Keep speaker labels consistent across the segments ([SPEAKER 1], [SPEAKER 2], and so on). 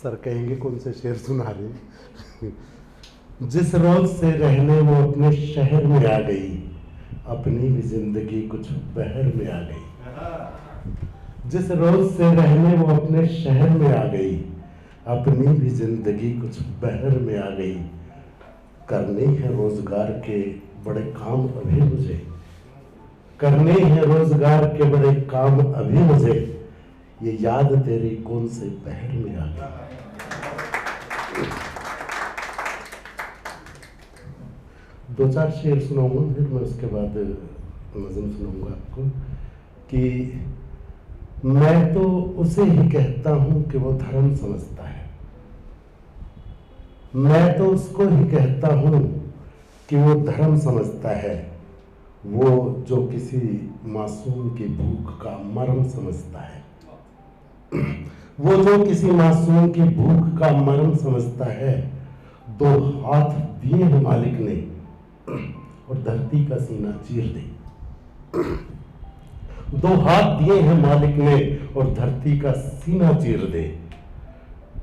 [SPEAKER 1] Sir कहेंगे कौन से शेर सुना रहे। जिस रोज से रहने वो अपने शहर में आ गई, अपनी भी जिंदगी कुछ बहर में आ गई। जिस रोज से रहने वो अपने शहर में आ गई, अपनी भी जिंदगी कुछ बहर में आ गई। करने हैं रोजगार के बड़े काम अभी मुझे, करने हैं रोजगार के बड़े काम अभी मुझे, ये याद तेरी कौन से बहर में आ गई। दो चार शेर सुनाऊंगा, फिर मैं उसके बाद नज़म सुनाऊंगा आपको कि मैं तो उसे ही कहता हूं कि वो धर्म समझता है, मैं तो उसको ही कहता हूं कि वो धर्म समझता है, वो जो किसी मासूम की भूख का मर्म समझता है, वो जो किसी मासूम की भूख का मर्म समझता है। दो हाथ दिए हैं मालिक ने और धरती का सीना चीर दे, दो हाथ दिए हैं मालिक ने और धरती का सीना चीर दे।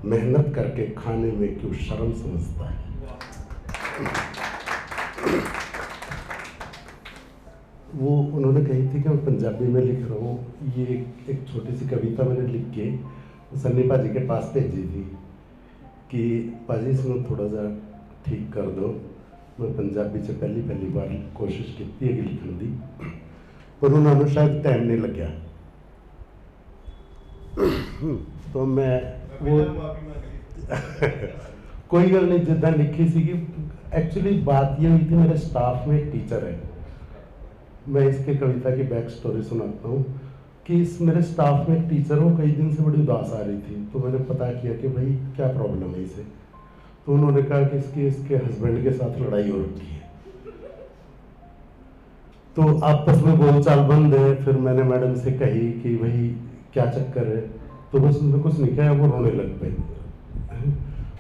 [SPEAKER 1] मेहनत करके खाने में क्यों शर्म समझता है। वो उन्होंने कही थी कि मैं पंजाबी में लिख रहा हूँ। ये एक छोटी सी कविता मैंने लिख के सन्नी पाजी के पास भेजी थी कि पाजी इसमें थोड़ा सा ठीक कर दो। मैं पंजाबी से पहली बार कोशिश की थी लिखने की, पर उन्होंने शायद टाइम नहीं लग्या। तो मैं वो कोई गल नहीं, जिदा लिखी सी। एक्चुअली बात ये हुई थी, मेरे स्टाफ में एक टीचर है, मैं इसके कविता की बैक स्टोरी सुनाता हूँ कि इस मेरे स्टाफ में एक टीचर हो, कई दिन से बड़ी उदास आ रही थी। तो मैंने पता किया कि भाई क्या प्रॉब्लम है इसे। तो उन्होंने कहा कि इसके हस्बैंड के साथ लड़ाई हो रखी है, तो आपस में बोलचाल बंद है। फिर मैंने मैडम से कही कि भाई क्या चक्कर है, तो बस उसने कुछ नहीं कहा, वो रोने लग पे।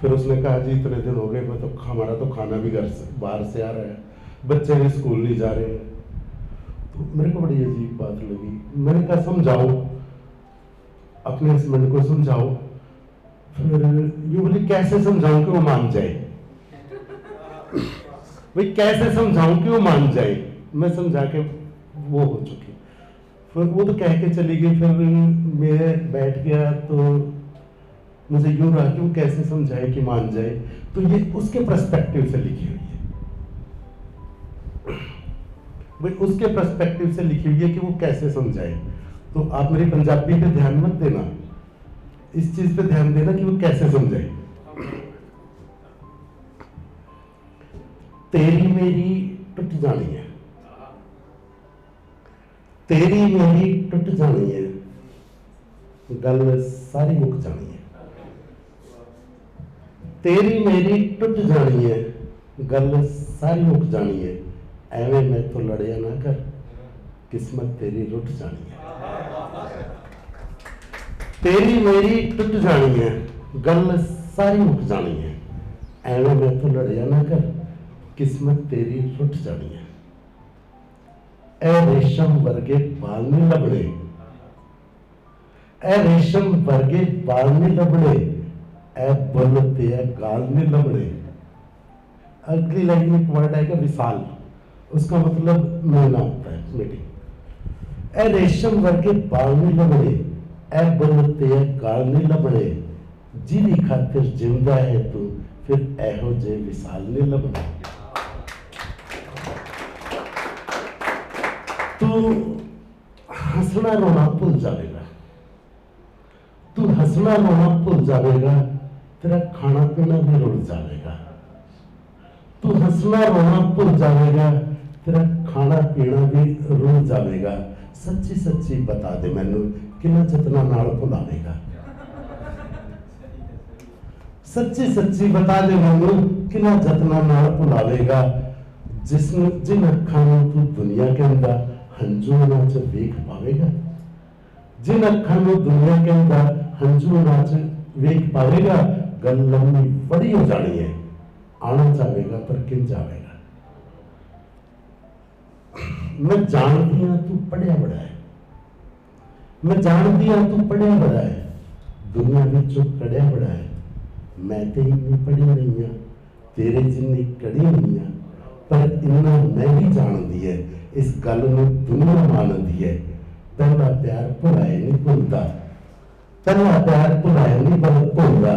[SPEAKER 1] फिर उसने कहा जी इतने दिन हो गए, मैं तो हमारा तो खाना भी घर से बाहर से आ रहा है, बच्चे भी स्कूल नहीं जा रहे हैं। तो मेरे को बड़ी अजीब बात लगी। मैंने कहा समझाओ, अपने हस्बैंड को समझाओ। फिर यूं बोली कैसे समझाऊं कि वो मान जाए, भाई कैसे समझाऊं कि वो मान जाए। मैं समझा के वो हो चुकी, फिर वो तो कह के चली गई। फिर मैं बैठ गया तो मुझे यूं रहा कि वो कैसे समझाए कि मान जाए। तो ये उसके पर्सपेक्टिव से लिखी हुई है, भाई उसके पर्सपेक्टिव से लिखी हुई है कि वो कैसे समझाए। तो आप मेरी पंजाबी पे ध्यान मत देना, इस चीज पे ध्यान देना कि वो कैसे समझाए। तेरी मेरी टूट जानी है, तेरी मेरी टूट जानी है, गल सारी मुक जानी है। तेरी मेरी टूट जानी है, गल सारी मुक जानी है। एवें मैं तो लड़िया ना कर, किस्मत तेरी रुट जानी है। तेरी मेरी टूट जानी है, गल सारी मुक जानी है। एवें मैं तो लड़िया ना कर, किस्मत तेरी रुट जानी है। ए रेशम वर्गे बाल नहीं लबड़े, ए रेशम वर्गे बाल नहीं लबड़े, ए बुल ते गाल नहीं लबड़े। अगली लाइन में एक वर्ड आएगा विशाल, उसका मतलब मिलना होता है, मीटिंग। ए रेशम वर्गे बाल नहीं लबड़े, ए बुल ते गाल नहीं लबड़े, जिदी खातिर जिंदा है तू, फिर एहो जे विशाल नहीं लबड़े। तू हंसना रोना भूल जाएगा, तू हंसना रोना भूल जाएगा, तेरा खाना पीना भी रुल जाएगा। तू हंसना रोना भूल जाएगा, तेरा खाना पीना भी रुल जाएगा। सच्ची सच्ची बता दे मैनू किन्ना जतना नाल भुलावेगा। सच्ची सच्ची बता दे मैनू किन्ना जतना नाल भुलावेगा। जिन अखां नूं तू दुनिया के अंदर हंझू नाच वेख पावेगा, जिन अखां नूं दुनिया के अंदर हंझू नाच वेख पावेगा, गल लंबी बड़ी हो जानी है। आना चाहेगा पर किन जावेगा। मैं जानती हूं तू पढ़िया बड़ा है, मैं जानती हूं तू पढ़िया बड़ा है, दुनिया में चुप कड़िया बड़ा है। मैं ते इन्नी पढ़ी नहीं है, तेरे जिन्नी कड़ी नहीं है, पर इन्ना मैं भी जानती है, इस गल में दुनिया मानती है। पहला प्यार भुलाए नहीं भुलता, पहला प्यार भुलाए नहीं भुलता,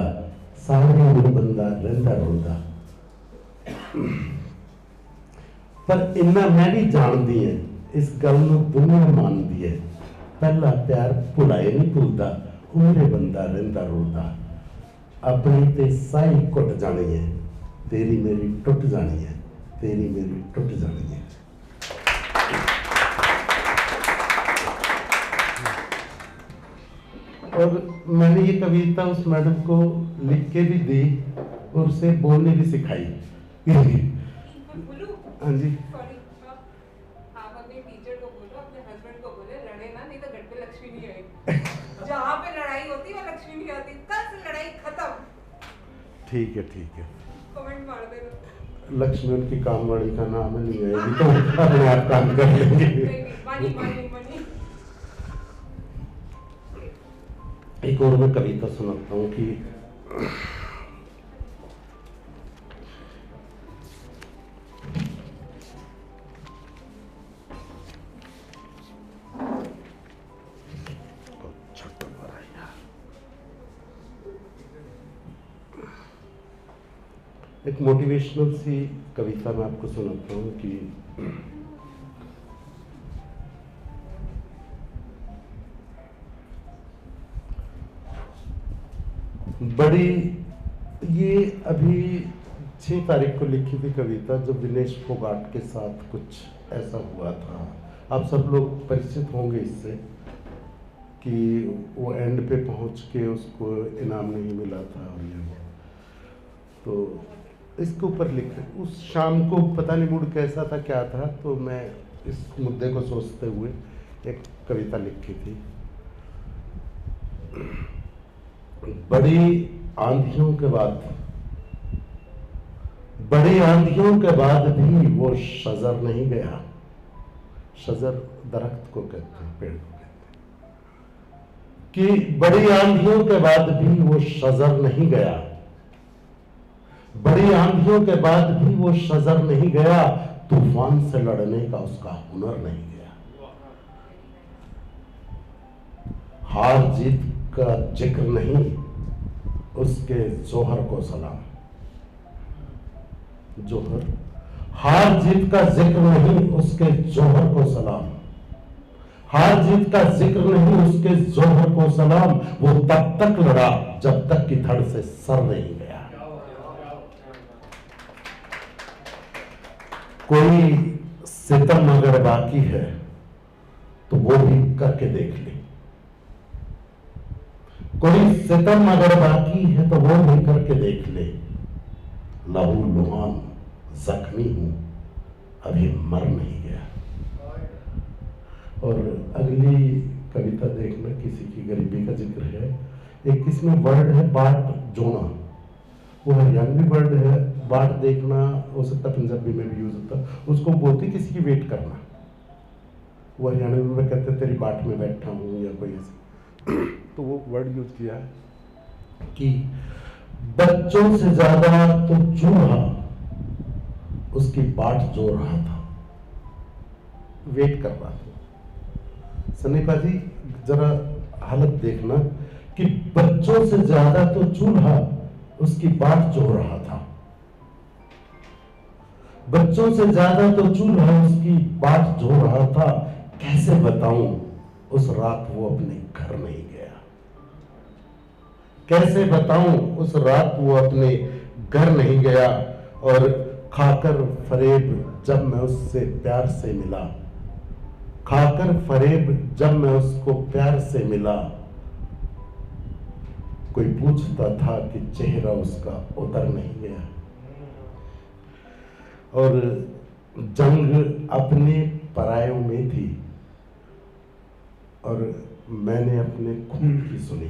[SPEAKER 1] सारे में बंदा रहिंदा रुलदा। पर इन्ना मैं भी जानती है, इस गल में दुनिया मानती है। पहला प्यार भुलाए नहीं भुलता, उमरे बंदा रहिंदा रुलदा। अपनी ते साई घुट जानी है, तेरी मेरी टुट जानी है, तेरी मेरी टुट जानी है। और मैंने ये कविता उस मैडम को लिख के भी दी और उसे बोलने भी सिखाई। हाँ जी,
[SPEAKER 2] आप अपने टीचर को बोलो, अपने हस्बैंड को बोले, लड़े ना, नहीं तो घर पे लक्ष्मी नहीं आएगी। जहाँ पे लड़ाई होती है वहाँ लक्ष्मी नहीं आती। कल से लड़ाई खत्म।
[SPEAKER 1] ठीक है, ठीक है।
[SPEAKER 2] कमेंट मार देना।
[SPEAKER 1] लक्ष्मी उनकी कामवाड़ी का नाम नहीं आएगी तो अपने आप काम कर लेंगे।
[SPEAKER 2] Money money money.
[SPEAKER 1] एक और मैं कविता सुनाता हूँ कि एक मोटिवेशनल सी कविता मैं आपको सुनाता हूँ कि बड़ी, ये अभी 6 तारीख को लिखी थी कविता, जब विनेश फोगाट के साथ कुछ ऐसा हुआ था। आप सब लोग परिचित होंगे इससे कि वो एंड पे पहुंच के उसको इनाम नहीं मिला था और ये वो। तो इसके ऊपर लिखे, उस शाम को पता नहीं मूड कैसा था, क्या था, तो मैं इस मुद्दे को सोचते हुए एक कविता लिखी थी। बड़ी आंधियों के बाद, बड़ी आंधियों के बाद भी वो शजर नहीं गया। शजर दरख्त को कहते हैं, पेड़ को कहते हैं, कि बड़ी आंधियों के बाद भी वो शजर नहीं गया। बड़ी आंधियों के बाद भी वो शजर नहीं गया, तूफान से लड़ने का उसका हुनर नहीं गया। हार जीत का जिक्र नहीं, उसके जोहर को सलाम। जोहर, हार जीत का जिक्र नहीं, उसके जोहर को सलाम। हार जीत का जिक्र नहीं, उसके जोहर को सलाम। वो तब तक लड़ा जब तक कि धड़ से सर नहीं गया। कोई सितम अगर बाकी है तो वो भी करके देख ले। कोई सितम अगर बाकी है तो वो भी करके देख ले। लहू लुहान जख्मी हूं, अभी मर नहीं गया। और अगली कविता देखना, किसी की गरीबी का जिक्र है। एक इसमें वर्ड है बाट जोना, वो हरियाणवी वर्ड है। बाट देखना हो सकता पंजाबी में भी यूज होता, उसको बोलते किसी की वेट करना। वो हरियाणवी में कहते तेरी बाट में बैठा हूं या कोई ऐसे। तो वो वर्ड यूज किया है कि बच्चों से ज्यादा तो चूहा उसकी बाट जो रहा था, वेट कर रहा था। सनीपा जी जरा हालत देखना कि बच्चों से ज्यादा तो चूल्हा उसकी बाट जो रहा था। बच्चों से ज्यादा तो चूल्हा उसकी बाट जो रहा था। कैसे बताऊं उस रात वो अपने घर नहीं गया। कैसे बताऊं उस रात वो अपने घर नहीं गया। और खाकर फरेब जब मैं उससे प्यार से मिला, खाकर फरेब जब मैं उसको प्यार से मिला, कोई पूछता था कि चेहरा उसका उतर नहीं गया। और जंग अपने परायों में थी और मैंने अपने खून की सुनी।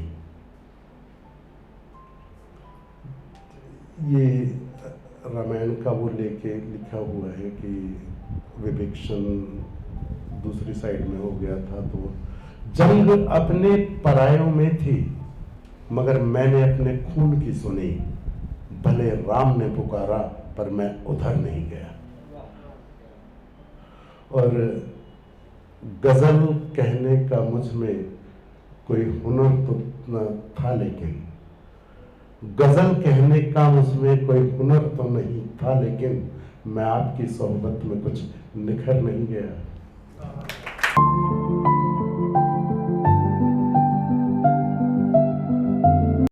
[SPEAKER 1] ये रामायण का वो लेके लिखा हुआ है कि विभीषण दूसरी साइड में हो गया था। तो जंग अपने परायों में थी मगर मैंने अपने खून की सुनी। भले राम ने पुकारा पर मैं उधर नहीं गया। और गजल कहने का मुझ में कोई हुनर तो न था, लेकिन गजल कहने का मुझ में कोई हुनर तो नहीं था, लेकिन मैं आपकी सोहबत में कुछ निखर नहीं गया।